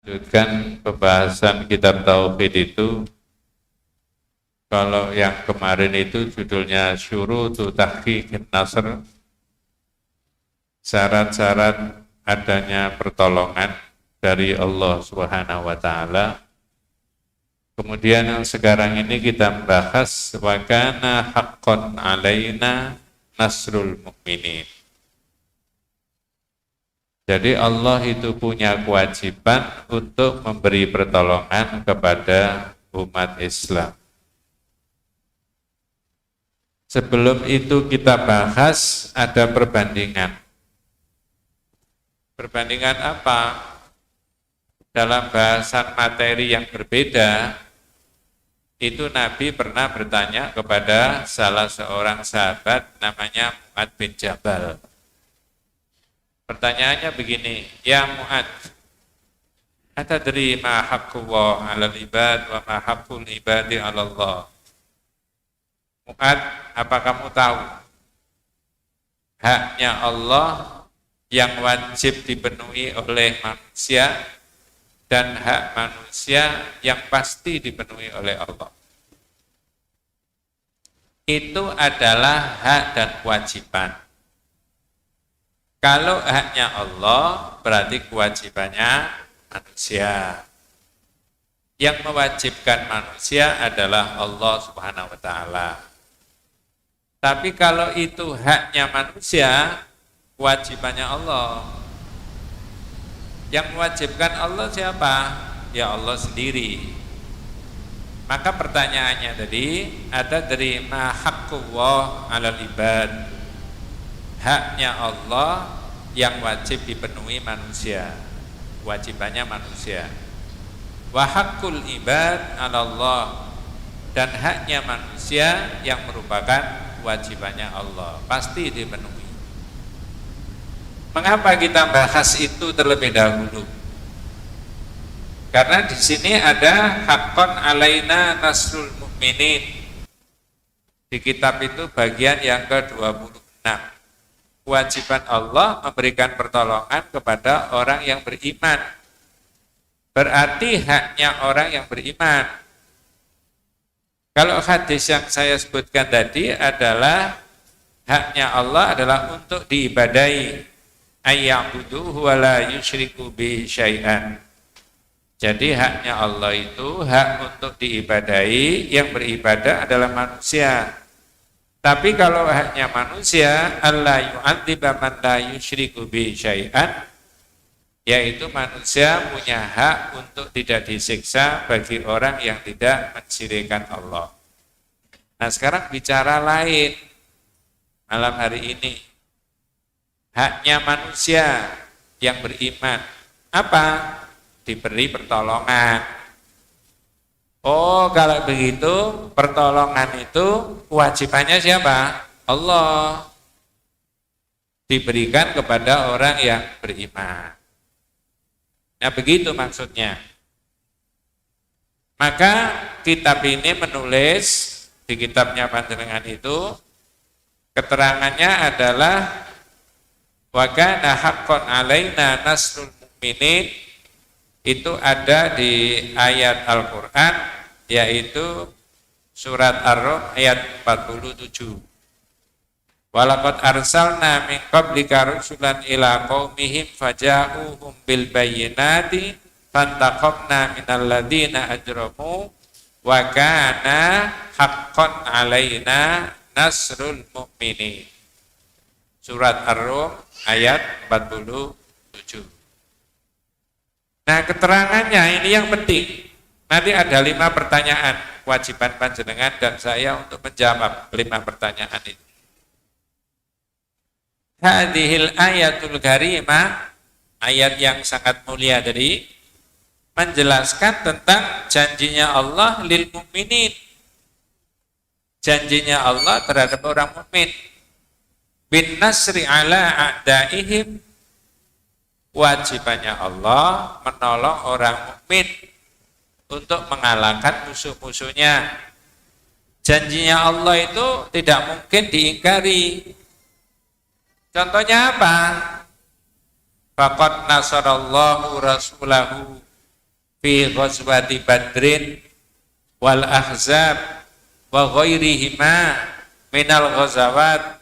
Lanjutkan pembahasan kitab Tauhid itu. Kalau yang kemarin itu judulnya Syurutu Tahqiqin Nasr, syarat-syarat adanya pertolongan dari Allah Subhanahu wa taala. Kemudian yang sekarang ini kita membahas wa kana haqqan alaina nasrul mukminin. Jadi Allah itu punya kewajiban untuk memberi pertolongan kepada umat Islam. Sebelum itu kita bahas ada perbandingan. Perbandingan apa? Dalam bahasan materi yang berbeda, itu Nabi pernah bertanya kepada salah seorang sahabat namanya Mu'ad bin Jabal. Pertanyaannya begini, ya Mu'ad, atadri ma haqqullah 'alal ibad wa ma haqqul ibadi 'ala Allah? Mu'ad, apa kamu tahu haknya Allah yang wajib dipenuhi oleh manusia dan hak manusia yang pasti dipenuhi oleh Allah? Itu adalah hak dan kewajiban. Kalau haknya Allah, berarti kewajibannya manusia. Yang mewajibkan manusia adalah Allah Subhanahu wa taala. Tapi kalau itu haknya manusia, kewajibannya Allah. Yang mewajibkan Allah siapa? Ya Allah sendiri. Maka pertanyaannya tadi, ada dari ma haqqullah 'alal ibad. Haknya Allah yang wajib dipenuhi manusia, kewajibannya manusia. Wa haqqul ibad 'ala Allah, dan haknya manusia yang merupakan kewajibannya Allah, pasti dipenuhi. Mengapa kita bahas itu terlebih dahulu? Karena di sini ada haqqan alaina nasrul mukminin. Di kitab itu bagian yang ke-26. Kewajiban Allah memberikan pertolongan kepada orang yang beriman. Berarti haknya orang yang beriman. Kalau hadis yang saya sebutkan tadi adalah haknya Allah adalah untuk diibadahi. Ayya'buduhu wa la yusyriku bihi syai'an. Jadi haknya Allah itu hak untuk diibadahi, yang beribadah adalah manusia. Tapi kalau haknya manusia, Allah yu'adziba man la yusyriku bi syai'an, yaitu manusia punya hak untuk tidak disiksa bagi orang yang tidak mensyirikkan Allah. Nah sekarang bicara lain malam hari ini. Haknya manusia yang beriman. Apa? Diberi pertolongan. Oh, kalau begitu pertolongan itu kewajibannya siapa? Allah. Diberikan kepada orang yang beriman. Nah, begitu maksudnya. Maka kitab ini menulis di kitabnya panjenengan itu keterangannya adalah wa kana haqqan alaina nasrul mukminin. Itu ada di ayat Al-Quran, yaitu surat Ar-Rum ayat 47. Walaqad arsalna min qablika rusulan ila qaumihim faja'uhum bil bayyinati fantaqamna minal ladzina ajramu wa kana haqqan alaina nasrul mu'minin. Surat Ar-Rum ayat 47. Nah keterangannya ini yang penting. Nanti ada 5 pertanyaan, kewajiban panjenengan dan saya untuk menjawab 5 pertanyaan itu. Hadhil ayatul karimah, ayat yang sangat mulia dari menjelaskan tentang janjinya Allah lil mukminin. Janjinya Allah terhadap orang mukmin. Bin nasri ala a'daihim. Wajibannya Allah menolong orang mukmin untuk mengalahkan musuh-musuhnya. Janjinya Allah itu tidak mungkin diingkari. Contohnya apa? Faqad nasarallahu rasulahu fi ghazwati Badrin wal Ahzab wa ghairihima minal ghazawat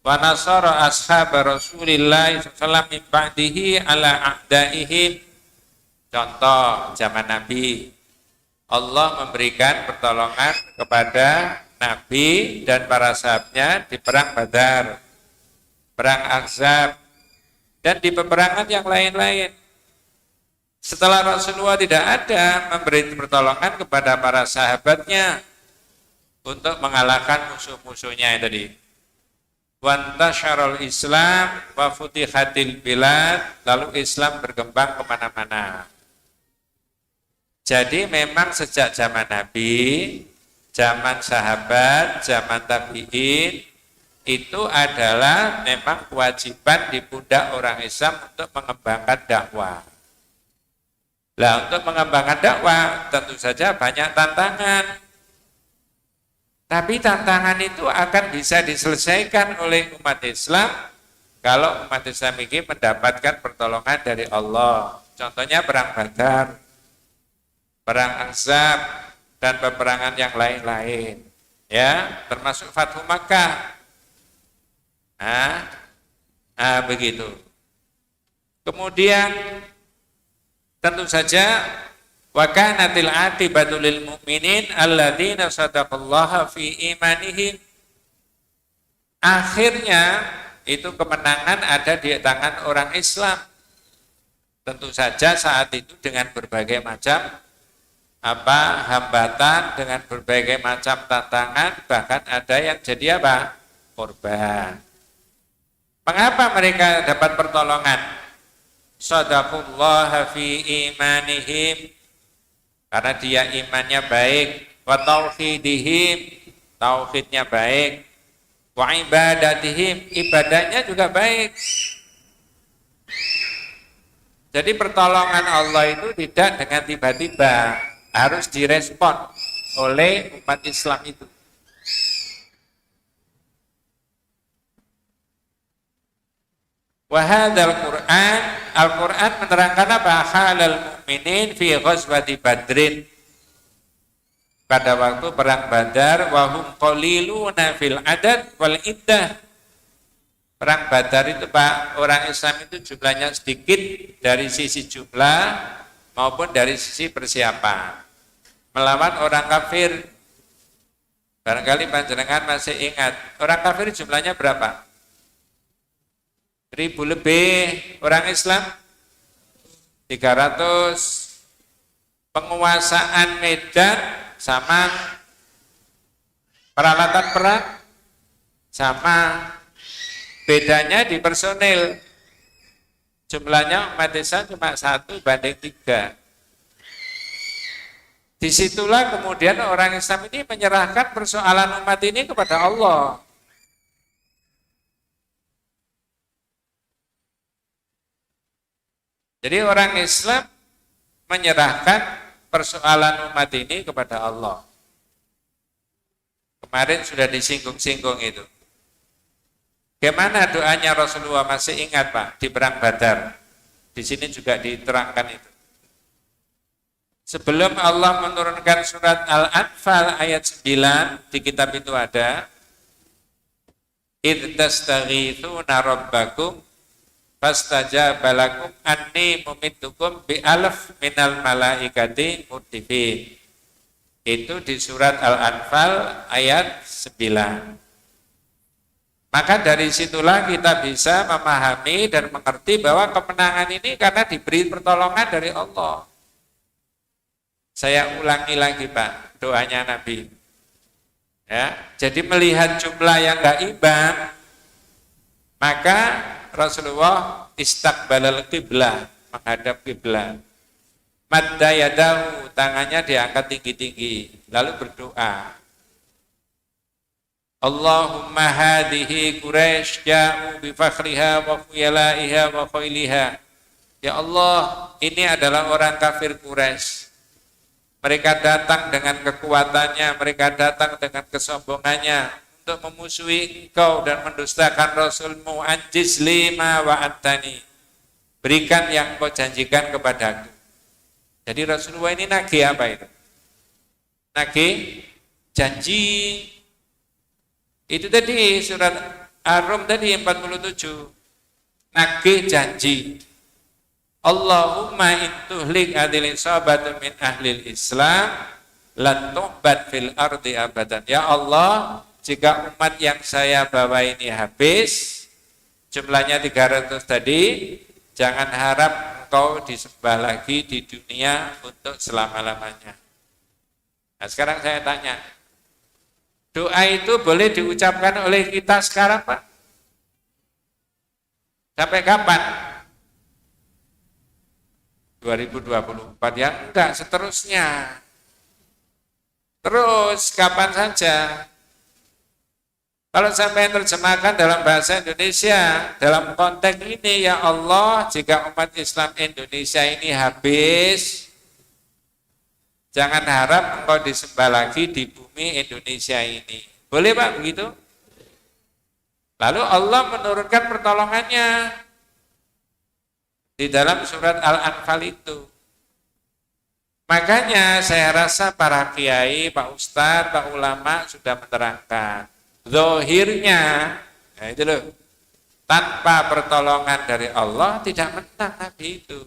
wa nasara ashab Rasulillah sallallahu alaihi wasallam min ba'dihi ala a'daihim. Contoh zaman Nabi, Allah memberikan pertolongan kepada Nabi dan para sahabatnya di perang Badar, perang Ahzab, dan di peperangan yang lain-lain. Setelah Rasulullah tidak ada, memberi pertolongan kepada para sahabatnya untuk mengalahkan musuh-musuhnya yang tadi. Wantasyarul Islam wa futihatil bilad, lalu Islam berkembang kemana-mana. Jadi memang sejak zaman Nabi, zaman sahabat, zaman tabi'in, itu adalah memang kewajiban di pundak orang Islam untuk mengembangkan dakwah. Nah, untuk mengembangkan dakwah tentu saja banyak tantangan. Tapi tantangan itu akan bisa diselesaikan oleh umat Islam kalau umat Islam ini mendapatkan pertolongan dari Allah. Contohnya perang Badar, perang Ahzab, dan peperangan yang lain-lain. Ya, termasuk Fathu Makkah. Begitu. Kemudian tentu saja wa kanatil aqibatu lil mu'minin alladzina sadaqallaha fi imanihim. Akhirnya itu kemenangan ada di tangan orang Islam. Tentu saja saat itu dengan berbagai macam hambatan, dengan berbagai macam tantangan, bahkan ada yang jadi korban. Mengapa mereka dapat pertolongan? Shadaqullaha fi imanihim, karena dia imannya baik, wa tauhidihim, tauhidnya baik, wa ibadatihim, ibadahnya juga baik. Jadi pertolongan Allah itu tidak dengan tiba-tiba, harus direspon oleh umat Islam itu. Wa hadzal Qur'an, Al-Qur'an menerangkan apa? Halal mu'minin fi ghazwati Badrin. Pada waktu perang Badar, wa hum qaliluna fil adad wal iddah. Perang Badar itu Pak, orang Islam itu jumlahnya sedikit dari sisi jumlah maupun dari sisi persiapan. Melawan orang kafir. Barangkali panjenengan masih ingat, orang kafir jumlahnya berapa? 1000 lebih, orang Islam 300. Penguasaan medan sama, peralatan perang sama, bedanya di personil. Jumlahnya umat Islam cuma 1:3. Disitulah kemudian orang Islam ini menyerahkan persoalan umat ini kepada Allah. Jadi orang Islam menyerahkan persoalan umat ini kepada Allah. Kemarin sudah disinggung-singgung itu. Bagaimana doanya Rasulullah, masih ingat Pak, di perang Badar? Di sini juga diterangkan itu. Sebelum Allah menurunkan surat Al-Anfal ayat 9, di kitab itu ada, idh tastaghithuna rabbakum fastajaba lakum anni mumiddukum bi alaf minal malaikati murdifin. Itu di surat Al-Anfal ayat 9. Maka dari situlah kita bisa memahami dan mengerti bahwa kemenangan ini karena diberi pertolongan dari Allah. Saya ulangi lagi Pak, doanya Nabi. Ya, jadi melihat jumlah yang enggak imbang, maka Rasulullah istaqbalal qiblah, menghadap kiblat. Madda yadahu, tangannya diangkat tinggi-tinggi, lalu berdoa. Allahumma hadhihi Quraisy ja'u bi fakhriha wa khuyalaiha wa khailiha. Ya Allah, ini adalah orang kafir Quraisy. Mereka datang dengan kekuatannya, mereka datang dengan kesombongannya untuk memusuhi engkau dan mendustakan Rasulmu. Anjiz lima wa antani, berikan yang kau janjikan kepadaku. Jadi Rasulullah ini nagih apa itu? Nagih janji. Itu tadi surat Ar-Rum tadi 47. Nagih janji. Allahumma intuhlik adil sahabatu min ahlil Islam lan tu'bad fil ardi abadan. Ya Allah, jika umat yang saya bawa ini habis, jumlahnya 300 tadi, jangan harap engkau disembah lagi di dunia untuk selama-lamanya. Nah sekarang saya tanya, doa itu boleh diucapkan oleh kita sekarang Pak? Sampai kapan? 2024 ya? Enggak, seterusnya. Terus kapan saja. Kalau sampai terjemahkan dalam bahasa Indonesia, dalam konteks ini, ya Allah, jika umat Islam Indonesia ini habis, jangan harap engkau disembah lagi di bumi Indonesia ini. Boleh Pak begitu? Lalu Allah menurunkan pertolongannya di dalam surat Al-Anfal itu. Makanya saya rasa para kiai, Pak Ustadz, Pak Ulama sudah menerangkan. Zahirnya, nah itu loh, tanpa pertolongan dari Allah tidak menang Nabi itu.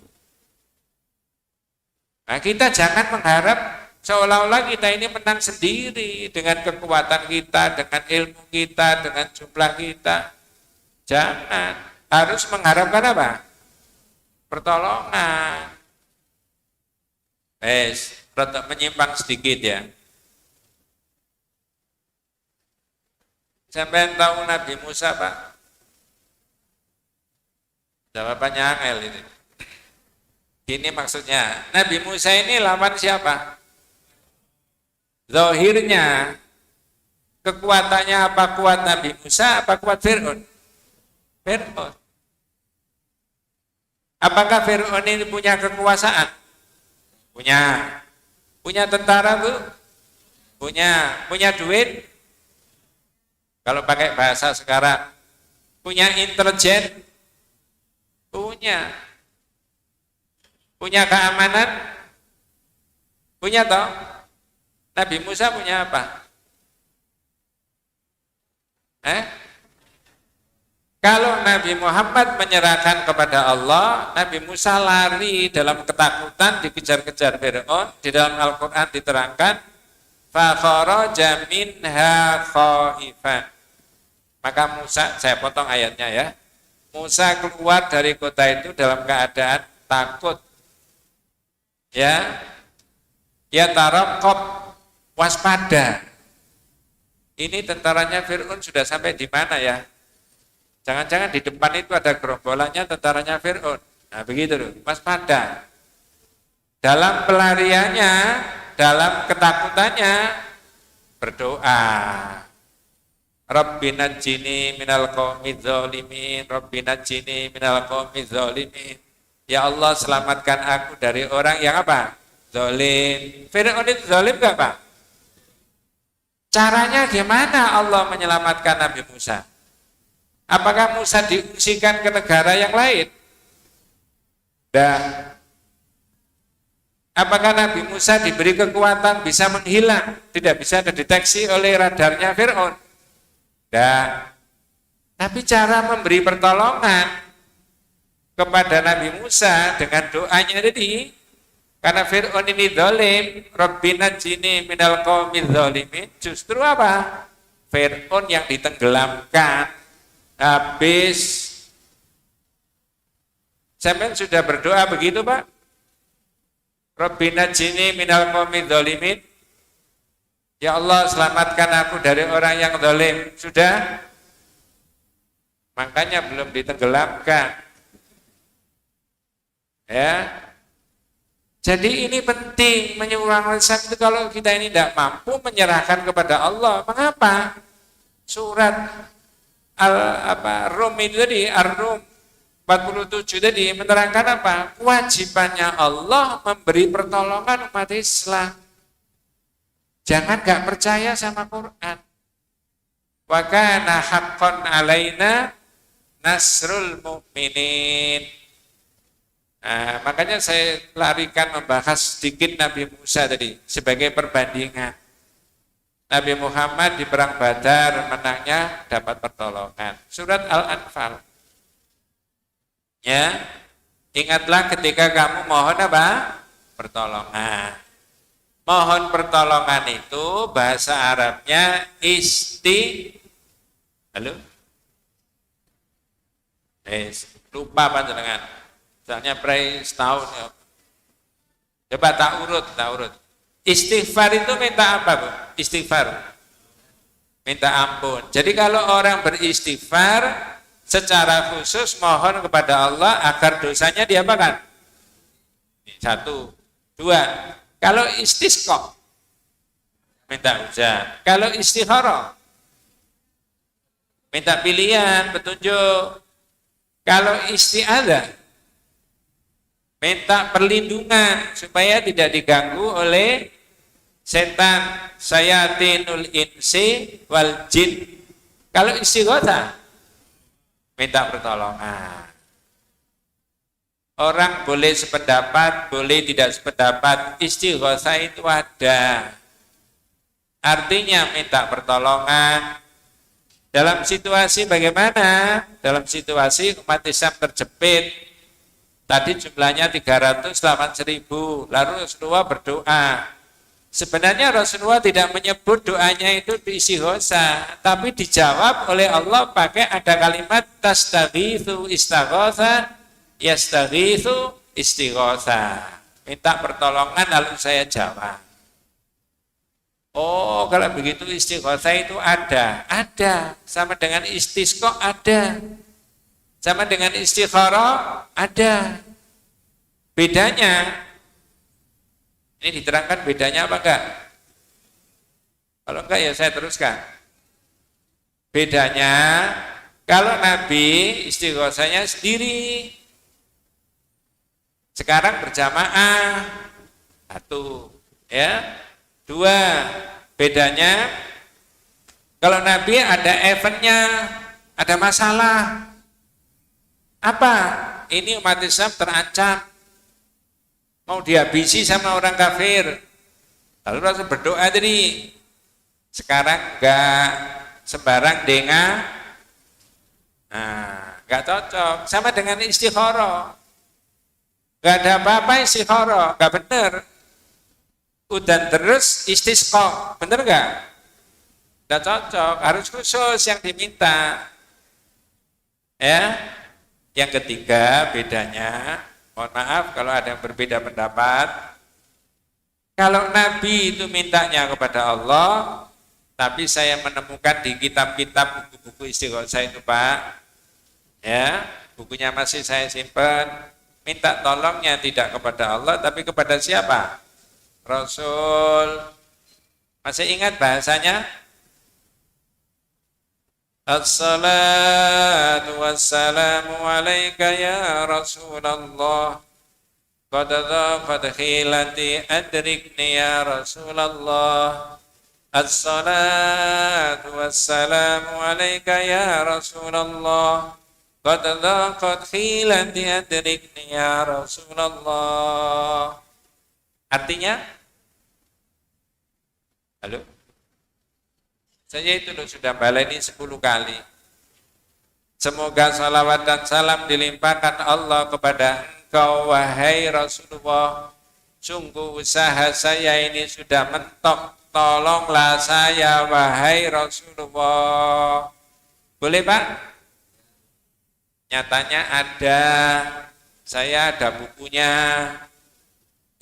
Nah kita jangan mengharap seolah-olah kita ini menang sendiri dengan kekuatan kita, dengan ilmu kita, dengan jumlah kita. Jangan, harus mengharapkan apa? Pertolongan. Rada menyimpang sedikit ya. Sampai tahu Nabi Musa Pak? Jawabannya angel ini. Ini maksudnya, Nabi Musa ini lawan siapa? Zahirnya, kekuatannya apa kuat Nabi Musa, apa kuat Fir'aun? Fir'aun. Apakah Fir'aun ini punya kekuasaan? Punya. Punya tentara Bu? Punya. Punya duit? Kalau pakai bahasa sekarang, punya intelijen? Punya. Punya keamanan? Punya toh? Nabi Musa punya apa? Kalau Nabi Muhammad menyerahkan kepada Allah, Nabi Musa lari dalam ketakutan dikejar-kejar Fir'aun. Di dalam Al-Quran diterangkan, فَخَرَجَ مِنْهَا خَائِفًا. Maka Musa, saya potong ayatnya ya. Musa keluar dari kota itu dalam keadaan takut. Ya taraqab, waspada. Ini tentaranya Fir'aun sudah sampai di mana ya? Jangan-jangan di depan itu ada gerombolannya tentaranya Fir'aun. Nah begitu loh, waspada. Dalam pelariannya, dalam ketakutannya, berdoa. Rabbina jini minal qawmi dzalimin, Rabbina jini minal qawmi dzalimin. Ya Allah selamatkan aku dari orang yang apa? Zalim. Fir'aun itu zalim gak Pak? Caranya gimana Allah menyelamatkan Nabi Musa? Apakah Musa diungsikan ke negara yang lain? Dan apakah Nabi Musa diberi kekuatan bisa menghilang, tidak bisa terdeteksi oleh radarnya Fir'aun? Tapi cara memberi pertolongan kepada Nabi Musa dengan doanya tadi, karena Fir'aun ini zalim, Rabbina jini minal qawmi dzalimin, justru apa? Fir'aun yang ditenggelamkan, habis. Sampai sudah berdoa begitu Pak? Rabbina jini minal qawmi dzalimin, ya Allah selamatkan aku dari orang yang zalim. Sudah? Makanya belum ditenggelamkan. Ya. Jadi ini penting menyuarakan itu kalau kita ini tidak mampu menyerahkan kepada Allah. Mengapa? Surat Rum itu tadi, Ar-Rum 47 tadi menerangkan apa? Kewajibannya Allah memberi pertolongan umat Islam. Jangan gak percaya sama Quran. Wa kana haqqan alaina nasrul mu'minin. Makanya saya larikan membahas sedikit Nabi Musa tadi sebagai perbandingan. Nabi Muhammad di perang Badar menangnya dapat pertolongan. Surat Al-Anfal. Ya, ingatlah ketika kamu mohon apa? Pertolongan. Mohon pertolongan itu bahasa Arabnya Halo? Lupa panjenengan. Misalnya pray setahun ya. Coba tak urut. Istighfar itu minta apa, Bu? Istighfar. Minta ampun. Jadi kalau orang beristighfar secara khusus mohon kepada Allah agar dosanya diapakan? 1, 2. Kalau istisqa minta hujan. Kalau istikharah minta pilihan, petunjuk. Kalau isti'adzah minta perlindungan supaya tidak diganggu oleh setan, sayatinul insi wal jin. Kalau istighatsah minta pertolongan. Orang boleh sependapat, boleh tidak sependapat. Istighatsah itu ada. Artinya minta pertolongan. Dalam situasi bagaimana? Dalam situasi umat Islam terjepit. Tadi jumlahnya 308.000. Lalu Rasulullah berdoa. Sebenarnya Rasulullah tidak menyebut doanya itu istighatsah, tapi dijawab oleh Allah pakai ada kalimat tastaghitsu istaghatsa yastaghitsu istighatsa. Minta pertolongan lalu saya jawab. Oh, kalau begitu istighatsah itu ada. Sama dengan istisqa ada. Sama dengan istikharah ada. Bedanya, ini diterangkan bedanya apa enggak? Kalau enggak ya saya teruskan. Bedanya, kalau Nabi istighatsanya sendiri. Sekarang berjamaah. 1, ya. 2, bedanya kalau Nabi ada eventnya, ada masalah. Apa? Ini umat Islam terancam. Mau dihabisi sama orang kafir. Lalu Rasul berdoa tadi. Sekarang enggak sembarang dengar. Enggak cocok. Sama dengan istikharah. Enggak ada apa-apa istikharah, enggak benar. Udan terus istisqa, benar enggak? Enggak cocok, harus khusus yang diminta. Ya. Yang ketiga bedanya, mohon maaf kalau ada yang berbeda pendapat. Kalau Nabi itu mintanya kepada Allah, tapi saya menemukan di kitab-kitab buku-buku istighatsah itu, Pak. Ya, bukunya masih saya simpan. Minta tolongnya tidak kepada Allah, tapi kepada siapa? Rasul. Masih ingat bahasanya? Assalatu wassalamu alaika ya Rasulullah. Qad dhaqat khilati adrikni ya Rasulullah. Assalatu wassalamu alaika ya Rasulullah. Qad dhaqat khilati adrikni ya Rasulullah. Artinya, halo? Saya itu sudah baleni 10 kali. Semoga salawat dan salam dilimpahkan Allah kepada engkau, wahai Rasulullah. Sungguh usaha saya ini sudah mentok. Tolonglah saya, wahai Rasulullah. Boleh, Pak? Nyatanya ada. Saya ada bukunya.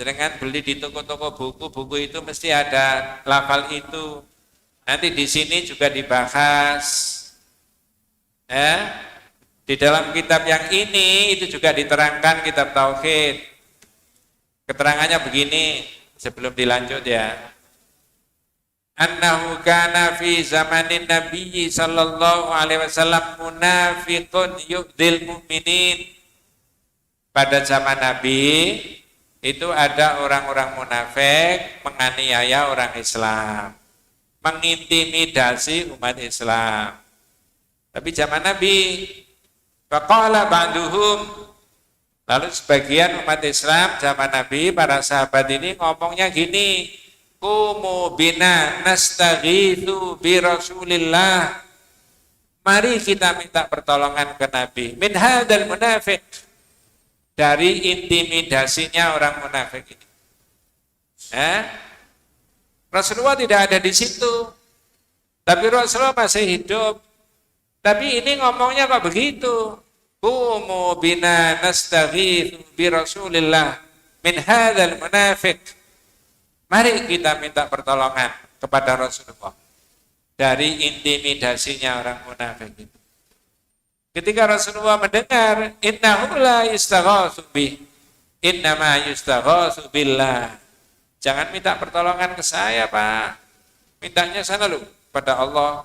Jangan beli di toko-toko buku. Buku itu mesti ada lafal itu. Nanti di sini juga dibahas. Di dalam kitab yang ini itu juga diterangkan kitab tauhid. Keterangannya begini sebelum dilanjut ya. Annahu kana fi zamanin Nabi sallallahu alaihi wasallam munafiqun yu'dil mu'minin. Pada zaman Nabi itu ada orang-orang munafik menganiaya orang Islam, mengintimidasi umat Islam. Tapi zaman Nabi, faqala ba'duhum, Lalu sebagian umat Islam zaman Nabi, para sahabat ini ngomongnya gini, Qumu bina nastaghitsu bi Rasulillah. Mari kita minta pertolongan ke Nabi. Min hadzal munafiq, dari intimidasinya orang munafik ini. Rasulullah tidak ada di situ, tapi Rasulullah masih hidup. Tapi ini ngomongnya kok begitu. Qumu bina nastaghitsu bi Rasulillah min hadzal munafiq. Mari kita minta pertolongan kepada Rasulullah dari intimidasinya orang munafik itu. Ketika Rasulullah mendengar, innahu la yustaghatsu bi, innama yustaghatsu billah. Jangan minta pertolongan ke saya, Pak. Mintanya sana lu pada Allah.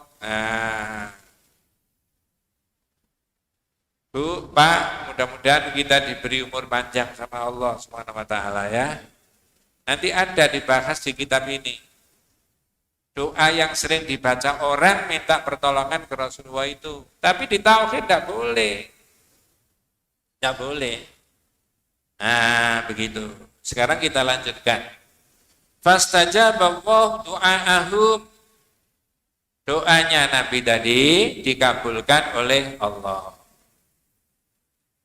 Bu, Pak, mudah-mudahan kita diberi umur panjang sama Allah Subhanahu wa taala ya. Nanti ada dibahas di kitab ini. Doa yang sering dibaca orang minta pertolongan ke Rasulullah itu. Tapi di tauhid tidak boleh. Tidak boleh. Nah, begitu. Sekarang kita lanjutkan. Fastajaballahu du'aahum. Doanya Nabi tadi dikabulkan oleh Allah.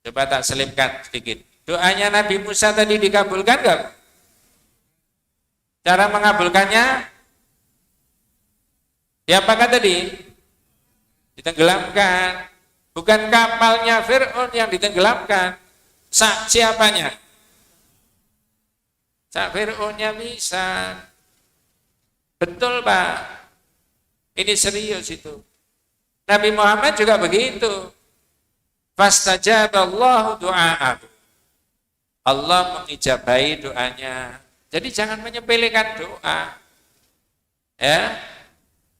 Coba tak selipkan sedikit. Doanya Nabi Musa tadi dikabulkan enggak? Cara mengabulkannya diapakan tadi? Ditenggelamkan. Bukan kapalnya Fir'aun yang ditenggelamkan. Siapanya? Fir'aunnya bisa. Betul, Pak. Ini serius itu. Nabi Muhammad juga begitu. Fastajaballahu du'aahu. Allah mengijabahi doanya. Jadi jangan menyepelekan doa. Ya.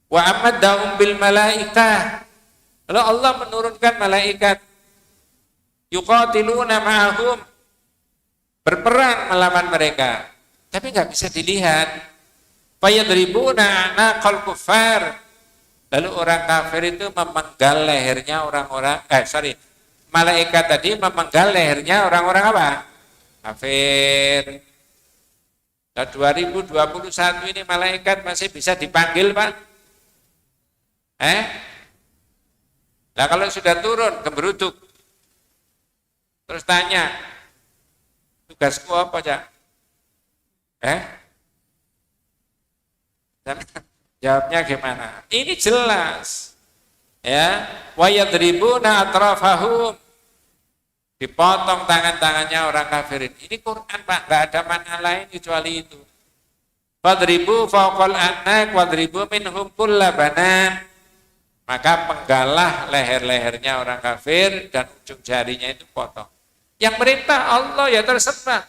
Wa amaddahum bil malaikah. Lalu Allah menurunkan malaikat. Yuqatiluna ma'ahum. Berperang melawan mereka. Tapi enggak bisa dilihat. Fayadribuna anaqal kuffar. Lalu orang kafir itu memenggal lehernya orang-orang malaikat tadi memenggal lehernya orang-orang apa? Kafir. Nah, 2021 ini malaikat masih bisa dipanggil, Pak? Nah, kalau sudah turun gemberuduk, terus tanya, tugasku apa, Cak? Jawabnya gimana? Ini jelas. Ya, wa yadribuna atrafahum. Dipotong tangan-tangannya orang kafirin. Ini Quran, Pak, enggak ada makna lain kecuali itu. Fadribu fawqal anak wadribu minhum kullabanan. Maka penggalah leher-lehernya orang kafir dan ujung jarinya itu potong. Yang perintah Allah ya terserah.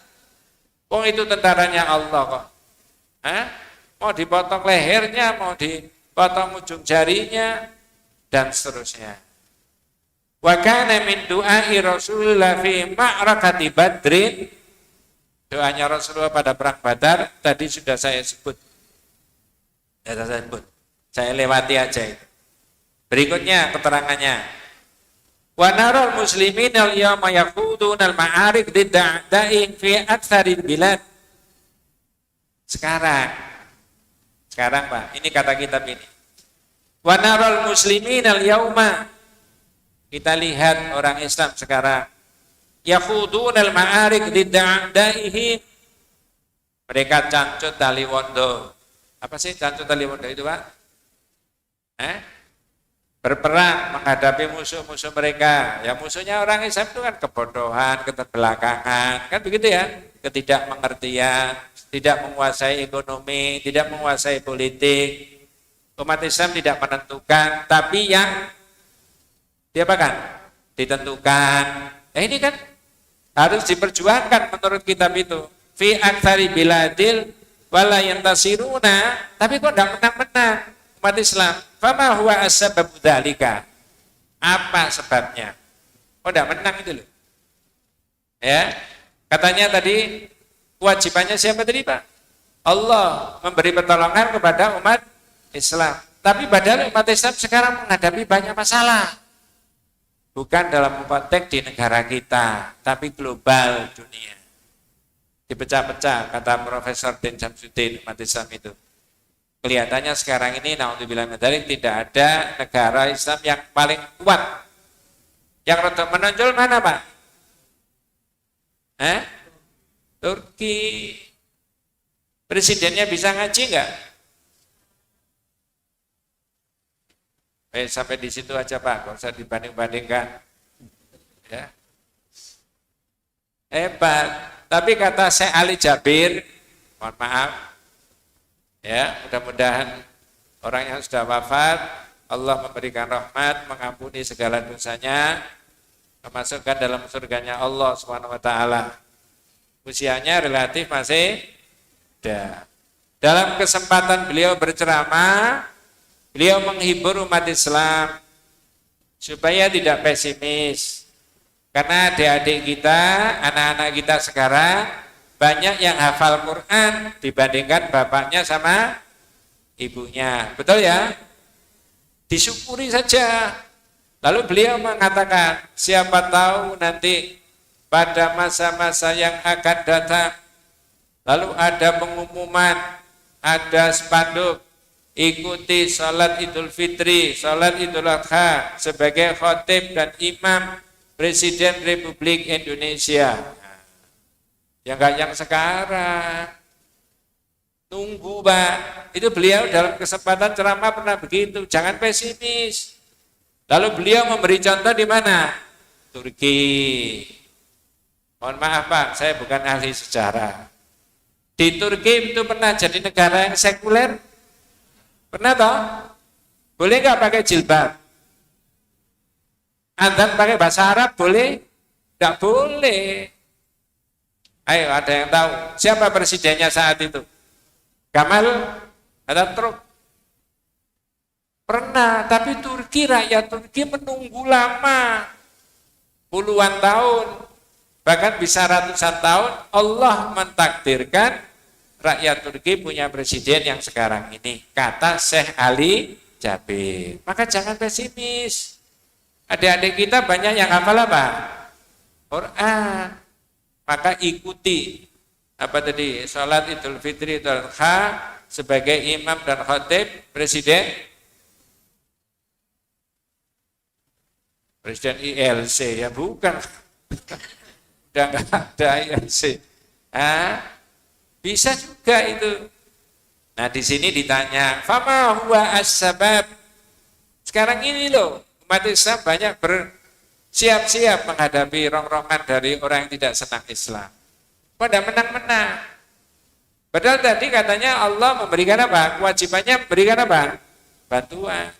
Itu tentaranya Allah kok. Mau dipotong lehernya, mau dipotong ujung jarinya, dan seterusnya. Wa kana min du'ai Rasulullah fi ma'rakati Badrin. Doanya Rasulullah pada perang Badar tadi sudah saya sebut. Saya lewati aja itu. Berikutnya keterangannya. Wa naral muslimin al-yawma yaqudun al-ma'arik da'da'in fi aktsaril bilad. Sekarang Pak, ini kata kitab ini. Wa naral muslimin al-yawma, kita lihat orang Islam sekarang yaqudun al-ma'arik da'da'ihim. Mereka cancut tali wondo. Apa sih cancut tali wondo itu, Pak? Berperang menghadapi musuh-musuh mereka. Ya musuhnya orang Islam itu kan kebodohan, keterbelakangan, kan begitu ya? Ketidakmengertian, tidak menguasai ekonomi, tidak menguasai politik. Umat Islam tidak menentukan, tapi yang diapakan? Ditentukan. Ini kan harus diperjuangkan menurut kitab itu. Fi aktsari biladil wala yantasiruna, tapi kok enggak menang-menang umat Islam. Fama huwa as-sababu dzalika? Apa sebabnya? Kok enggak menang itu loh. Ya. Katanya tadi kewajibannya siapa tadi, Pak? Allah memberi pertolongan kepada umat Islam. Tapi padahal umat Islam sekarang menghadapi banyak masalah. Bukan dalam konteks di negara kita, tapi global dunia. Dipecah-pecah, kata Profesor Din Syamsuddin, umat Islam itu. Kelihatannya sekarang ini, naudzubillah min dzalik, tidak ada negara Islam yang paling kuat. Yang rada menonjol mana, Pak? Turki. Presidennya bisa ngaji enggak? Sampai di situ aja Pak, nggak usah dibanding-bandingkan. Ya. Hebat. Tapi kata Syekh Ali Jabir, mohon maaf, ya mudah-mudahan orang yang sudah wafat, Allah memberikan rahmat, mengampuni segala dosanya, memasukkan dalam surganya Allah Subhanahu Wa Taala. Usianya relatif masih ada. Dalam kesempatan beliau berceramah, beliau menghibur umat Islam supaya tidak pesimis. Karena adik-adik kita, anak-anak kita sekarang banyak yang hafal Quran dibandingkan bapaknya sama ibunya. Betul ya? Disyukuri saja. Lalu beliau mengatakan, siapa tahu nanti pada masa-masa yang akan datang, lalu ada pengumuman, ada spanduk, ikuti sholat Idul Fitri, sholat Idul Adha sebagai khotib dan imam Presiden Republik Indonesia. Ya enggak yang sekarang. Tunggu Pak. Itu beliau dalam kesempatan ceramah pernah begitu. Jangan pesimis. Lalu beliau memberi contoh di mana? Turki. Mohon maaf Pak, saya bukan ahli sejarah. Di Turki itu pernah jadi negara yang sekuler? Pernah toh? Boleh nggak pakai jilbab? Adzan pakai bahasa Arab boleh? Nggak boleh. Ayo ada yang tahu siapa presidennya saat itu? Gamal Atatürk. Pernah, tapi Turki, rakyat Turki menunggu lama, puluhan tahun, bahkan bisa ratusan tahun. Allah mentakdirkan rakyat Turki punya presiden yang sekarang ini, kata Syekh Ali Jabir. Maka jangan pesimis. Adik-adik kita banyak yang hafal apa? Quran. Maka ikuti apa tadi? Salat Idul Fitri Idul Adha sebagai imam dan khatib presiden ILC ya bukan. Udah enggak ada ILC. Bisa juga itu. Nah, di sini ditanya, "Fama huwa as-sabab?" Sekarang ini loh, umat Islam banyak bersiap-siap menghadapi rong-rongan dari orang yang tidak senang Islam. Pada menang-menang. Padahal tadi katanya Allah memberikan apa? Kewajibannya memberikan apa? Bantuan.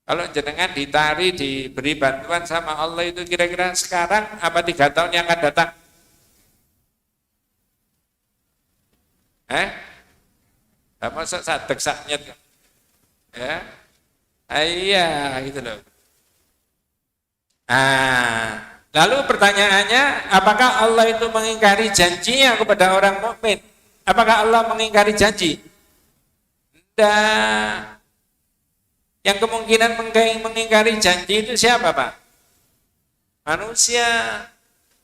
Kalau jenengan diberi bantuan sama Allah itu kira-kira sekarang apa 3 tahun yang akan datang? Masa sadek saknyet ya? Iya, gitu loh. Lalu pertanyaannya, apakah Allah itu mengingkari janjinya kepada orang mukmin? Apakah Allah mengingkari janji? Tidak. Yang kemungkinan mengingkari janji itu siapa, Pak? Manusia.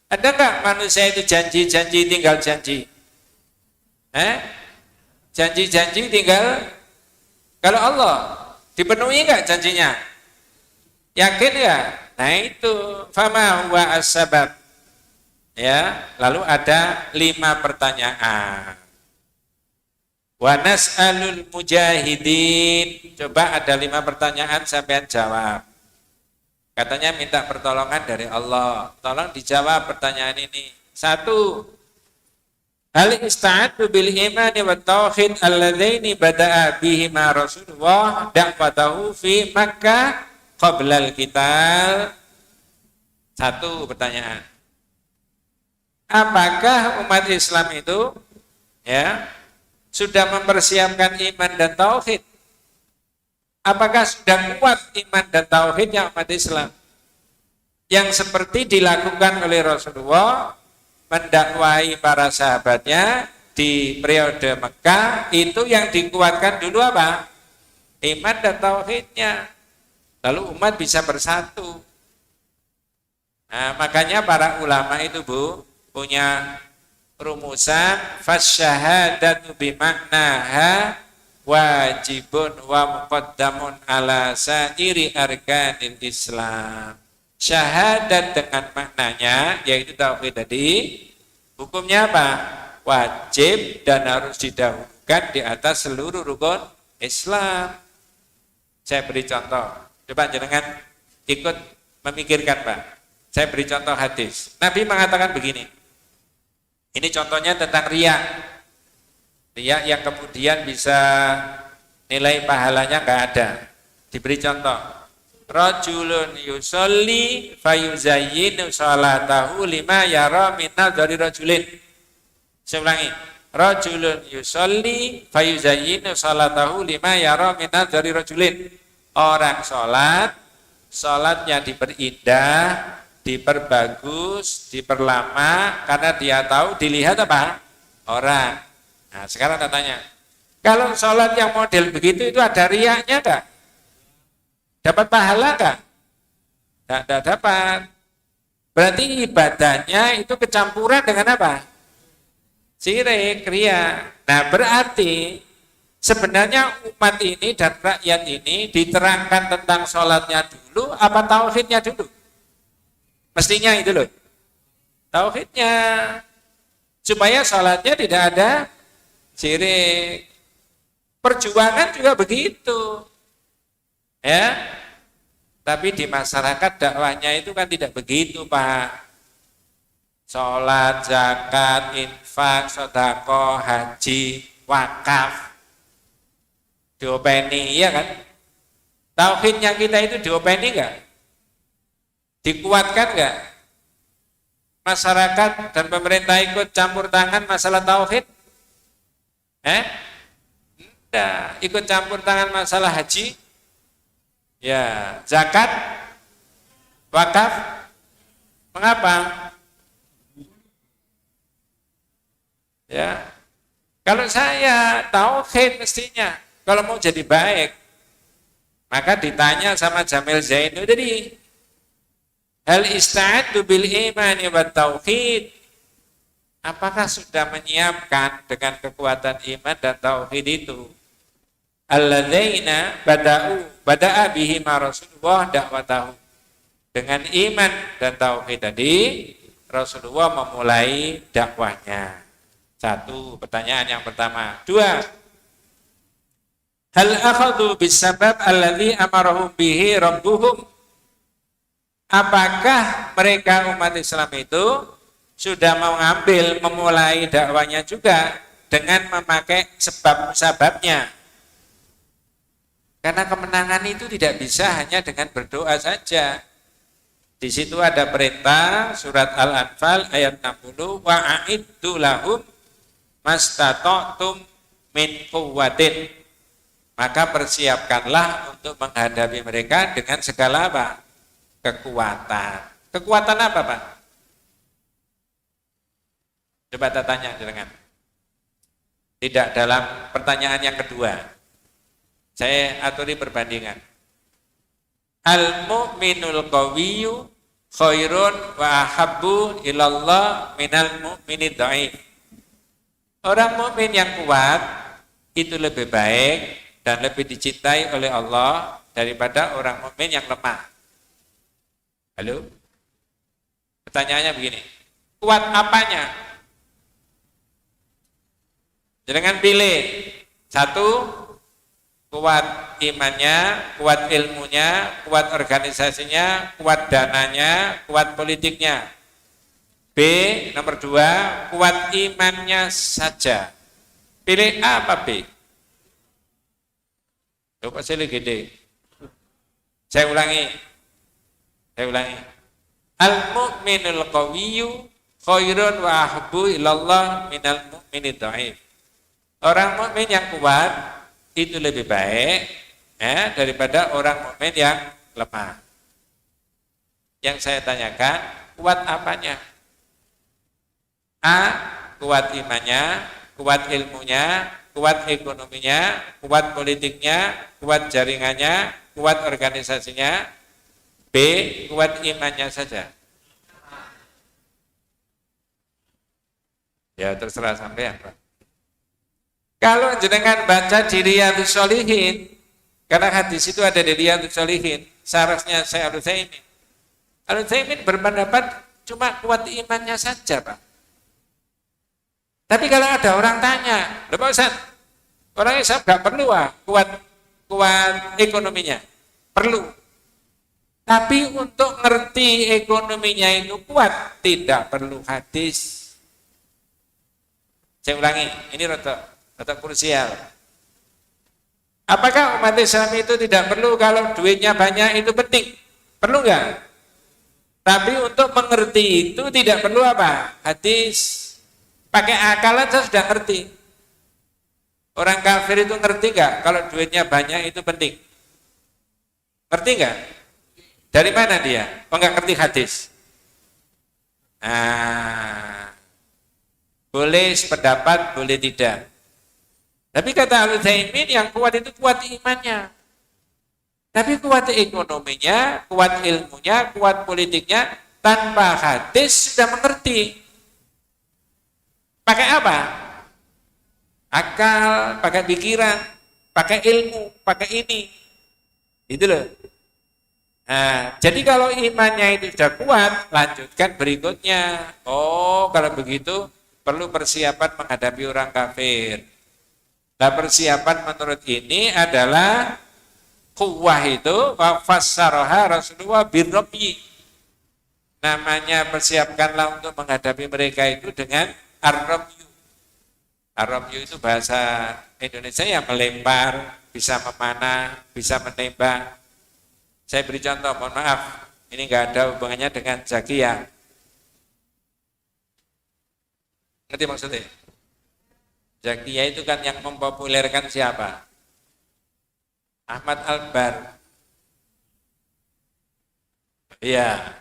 Ada nggak manusia itu janji-janji tinggal janji? Janji-janji tinggal. Kalau Allah dipenuhi nggak janjinya? Yakin ya? Nah itu fama huwa as-sabab. Ya, lalu ada 5 pertanyaan. Wa nas'alul mujahidin. Coba ada 5 pertanyaan sampean jawab. Katanya minta pertolongan dari Allah. Tolong dijawab pertanyaan ini. 1. Hal ista'adu bil imani wa tauhid alladzaini bada'a bihima Rasulullah da'watahu fi Makkah qablal qital. 1 pertanyaan. Apakah umat Islam itu sudah mempersiapkan iman dan tauhid? Apakah sudah kuat iman dan tauhidnya umat Islam? Yang seperti dilakukan oleh Rasulullah mendakwai para sahabatnya di periode Mekah, itu yang dikuatkan dulu apa? Iman dan tauhidnya. Lalu umat bisa bersatu. Nah, makanya para ulama itu Bu punya rumusan fasyahadatu bimaknaha wajibun wa muqaddamun ala sairi arkanil Islam. Syahadat dengan maknanya yaitu tauhid tadi hukumnya apa? Wajib dan harus didahulukan di atas seluruh rukun Islam. Saya beri contoh. Coba jangan ikut memikirkan Pak. Saya beri contoh hadis. Nabi mengatakan begini. Ini contohnya tentang riya. Riya yang kemudian bisa nilai pahalanya nggak ada. Diberi contoh. Rajulun yusolli fayuzayyinu sholatahu lima yara minna dari rajulin. Saya ulangi. Rajulun yusolli fayuzayyinu sholatahu lima yara minna dari rajulin. Orang sholatnya diperindah, diperbagus, diperlama karena dia tahu dilihat apa? Orang. Nah, sekarang tanya, kalau sholat yang model begitu itu ada riyanya enggak? Dapat pahala enggak? Tidak dapat. Berarti ibadahnya itu kecampuran dengan apa? Syirik, riya. Nah, berarti sebenarnya umat ini dan rakyat ini diterangkan tentang sholatnya dulu apa tauhidnya dulu? Mestinya itu loh. Tauhidnya. Supaya sholatnya tidak ada syirik. Perjuangan juga begitu. Ya. Tapi di masyarakat dakwahnya itu kan tidak begitu, Pak. Sholat, zakat, infak, sedekah, haji, wakaf. Diopeni, iya kan? Tauhidnya kita itu diopeni enggak? Dikuatkan enggak? Masyarakat dan pemerintah ikut campur tangan masalah tauhid? Enggak. Ikut campur tangan masalah haji? Ya, zakat? Wakaf? Mengapa? Ya. Kalau saya tauhid mestinya, kalau mau jadi baik, maka ditanya sama Jamil Zainu tadi, hal ista'adtu bil imani wa tauhid. Apakah sudah menyiapkan dengan kekuatan iman dan tauhid itu? Alladzina bada'a bihi ma Rasulullah dakwatahu. Dengan iman dan tauhid tadi, Rasulullah memulai dakwahnya. Satu, pertanyaan yang pertama. Dua, hal akhadhu bisabab alladzi amarahum bihi rabbuhum. Apakah mereka umat Islam itu sudah memulai dakwanya juga dengan memakai sebab-sebabnya? Karena kemenangan itu tidak bisa hanya dengan berdoa saja. Di situ ada perintah surat Al-Anfal ayat 60, wa'iddu lahum mastata'tum min quwwatin. Maka persiapkanlah untuk menghadapi mereka dengan segala apa? Kekuatan. Kekuatan apa, Pak? Coba kita tanya dengan. Tidak dalam pertanyaan yang kedua. Saya aturi perbandingan. Al-mu'minul qawiyyu khairun wa ahabbu ilallah minal mu'minid dhaif. Orang mukmin yang kuat itu lebih baik dan lebih dicintai oleh Allah daripada orang mukmin yang lemah. Halo? Pertanyaannya begini. Kuat apanya? Jangan pilih. Satu, kuat imannya, kuat ilmunya, kuat organisasinya, kuat dananya, kuat politiknya. B, nomor 2, kuat imannya saja. Pilih A apa B? Coba silih gede. Saya ulangi. Al-mu'minul qawiyyu khairun wa ahabbu ilallah minal mu'minid dhaif. Orang mukmin yang kuat itu lebih baik daripada orang mukmin yang lemah. Yang saya tanyakan, kuat apanya? A, kuat imannya, kuat ilmunya, kuat ekonominya, kuat politiknya, kuat jaringannya, kuat organisasinya. B, kuat imannya saja. Ya terserah sampean, Pak. Kalau jenengan baca di Riyadhus Shalihin, karena hadis itu ada di Riyadhus Shalihin, syarahnya Syekh Al-Utsaimin. Al-Utsaimin berpendapat cuma kuat imannya saja, Pak. Tapi kalau ada orang tanya, Pak Ustaz, orang Islam nggak perlu kuat ekonominya, perlu. Tapi untuk ngerti ekonominya itu kuat, tidak perlu hadis. Saya ulangi, ini rada krusial. Apakah umat Islam itu tidak perlu kalau duitnya banyak itu penting? Perlu nggak? Tapi untuk mengerti itu tidak perlu apa? Hadis. Pakai akal aja sudah ngerti. Orang kafir itu ngerti nggak kalau duitnya banyak itu penting? Ngerti nggak? Dari mana dia? Oh nggak ngerti hadis. Boleh sependapat, boleh tidak. Tapi kata Al-Utsaimin yang kuat itu kuat imannya. Tapi kuat ekonominya, kuat ilmunya, kuat politiknya, tanpa hadis sudah mengerti. Pakai apa? Akal, pakai pikiran, pakai ilmu, pakai ini. Itu loh. Nah, jadi kalau imannya itu sudah kuat, lanjutkan berikutnya. Oh, kalau begitu perlu persiapan menghadapi orang kafir. Nah, persiapan menurut ini adalah kuwah itu fassaraha Rasulullah birrabyi. Namanya persiapkanlah untuk menghadapi mereka itu dengan ar-rabyu. Ar-rabyu itu bahasa Indonesia yang melempar, bisa memanah, bisa menembak. Saya beri contoh, mohon maaf, ini enggak ada hubungannya dengan zakiyah. Ngerti maksudnya? Zakiyah itu kan yang mempopulerkan siapa? Ahmad Albar. Iya,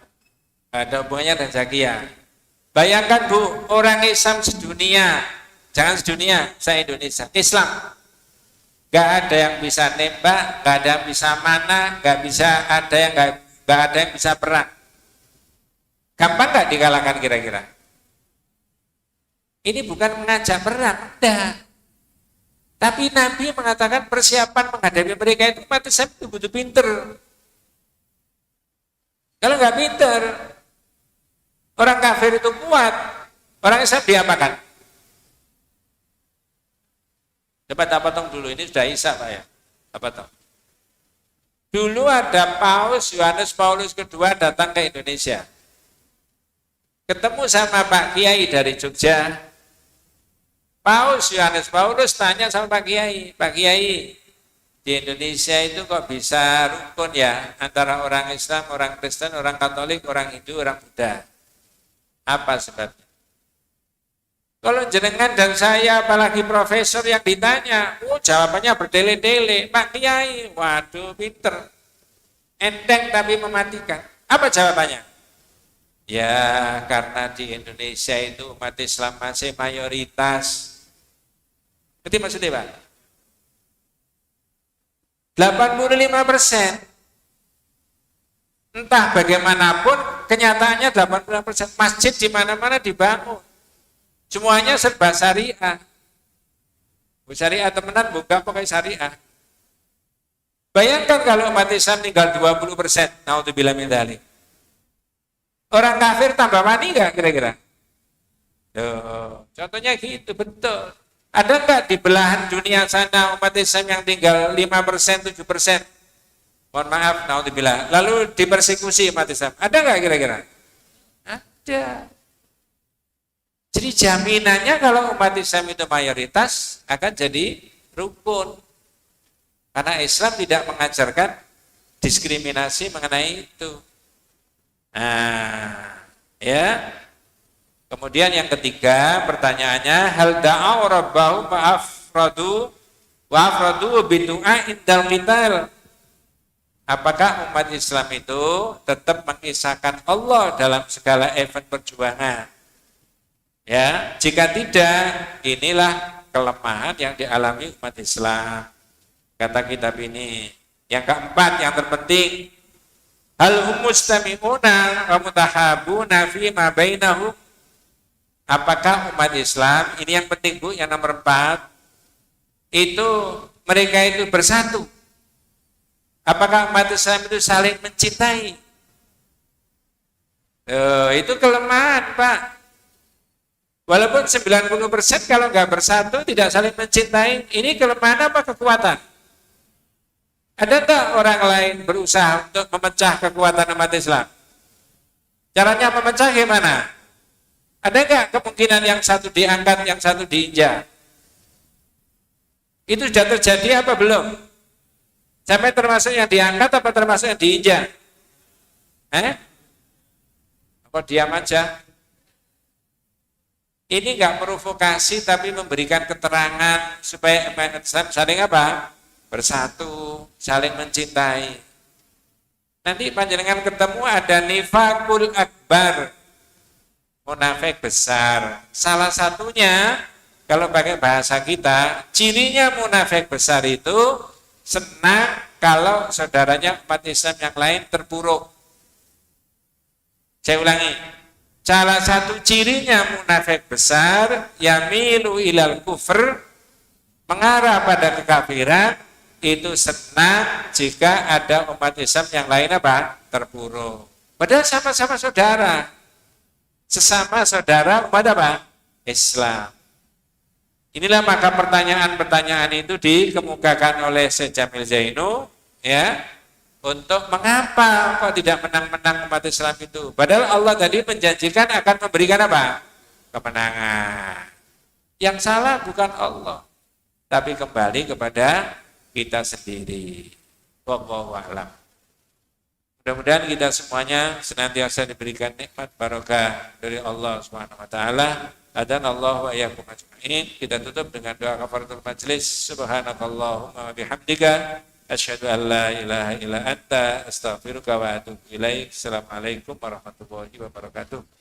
ada hubungannya dengan zakiyah. Bayangkan Bu, orang Islam sedunia, jangan sedunia, saya Indonesia, Islam. Gak ada yang bisa nembak, gak ada yang bisa mana, gak ada yang bisa perang. Gampang gak dikalahkan kira-kira? Ini bukan mengajak perang, enggak. Tapi Nabi mengatakan persiapan menghadapi mereka itu umat Islam itu butuh pinter. Kalau nggak pinter, orang kafir itu kuat, orang Islam diapakan? Coba tak potong dulu, ini sudah Isya Pak ya. Tak potong. Dulu ada Paus Yohanes Paulus II datang ke Indonesia. Ketemu sama Pak Kiai dari Jogja. Paus Yohanes Paulus tanya sama Pak Kiai, Pak Kiai, di Indonesia itu kok bisa rukun ya antara orang Islam, orang Kristen, orang Katolik, orang Hindu, orang Buddha. Apa sebabnya? Kalau jenengan dan saya, apalagi profesor yang ditanya, jawabannya berdele-dele. Pak Kiai, waduh pinter, enteng tapi mematikan. Apa jawabannya? Ya karena di Indonesia itu umat Islam masih mayoritas. Ngerti maksudnya Pak? 85%. Entah bagaimanapun kenyataannya 85%. Masjid di mana-mana dibangun. Semuanya serba syariah. Syariah temenan bukan pakai syariah. Bayangkan kalau umat Islam tinggal 20%. Naudzubillah min dzalik. Orang kafir tambah wani enggak kira-kira? Contohnya gitu, betul. Ada enggak di belahan dunia sana umat Islam yang tinggal 5%, 7%? Mohon maaf, naudzubillah. Lalu dipersekusi umat Islam. Ada enggak kira-kira? Ada. Jadi jaminannya kalau umat Islam itu mayoritas akan jadi rukun. Karena Islam tidak mengajarkan diskriminasi mengenai itu. Nah, ya. Kemudian yang ketiga pertanyaannya, hal da'au rabbahu wa'afradu bidu'a indal qital. Apakah umat Islam itu tetap mengisahkan Allah dalam segala event perjuangan? Ya, jika tidak, inilah kelemahan yang dialami umat Islam. Kata kitab ini. Yang keempat, yang terpenting, hal mustami'una wa mutahabuna fi ma bainahum. Apakah umat Islam, ini yang penting Bu, yang nomor 4, itu mereka itu bersatu? Apakah umat Islam itu saling mencintai? Itu kelemahan Pak. Walaupun 90% kalau nggak bersatu, tidak saling mencintai, ini kelemahan apa kekuatan? Ada tak orang lain berusaha untuk memecah kekuatan umat Islam? Caranya memecah gimana? Ada nggak kemungkinan yang satu diangkat, yang satu diinjak? Itu sudah terjadi apa belum? Sampai termasuk yang diangkat apa termasuk yang diinjak? Apa diam aja? Ini nggak provokasi tapi memberikan keterangan supaya umat Islam saling apa? Bersatu, saling mencintai. Nanti panjenengan ketemu ada nifakul akbar, munafik besar. Salah satunya, kalau pakai bahasa kita, cirinya munafik besar itu senang kalau saudaranya umat Islam yang lain terpuruk. Saya ulangi, salah satu cirinya munafik besar, yamilu ilal kufr, mengarah pada kekafiran, itu senang jika ada umat Islam yang lain apa? Terpuruk. Padahal sama-sama saudara. Sesama saudara umat apa? Islam. Inilah maka pertanyaan-pertanyaan itu dikemukakan oleh Syekh Jamil Zainu, ya, untuk mengapa kok tidak menang-menang umat Islam itu. Padahal Allah tadi menjanjikan akan memberikan apa? Kemenangan. Yang salah bukan Allah, tapi kembali kepada kita sendiri. Wallahu a'lam. Mudah-mudahan kita semuanya senantiasa diberikan nikmat barokah dari Allah Subhanahu wa taala. Adanallahu wa iyyakum ajmain. Kita tutup dengan doa kafaratul majlis. Subhanakallahumma wa bihamdika asyhadu an la ilaha illa anta astaghfiruka wa atubu ilaik. Assalamualaikum warahmatullahi wabarakatuh.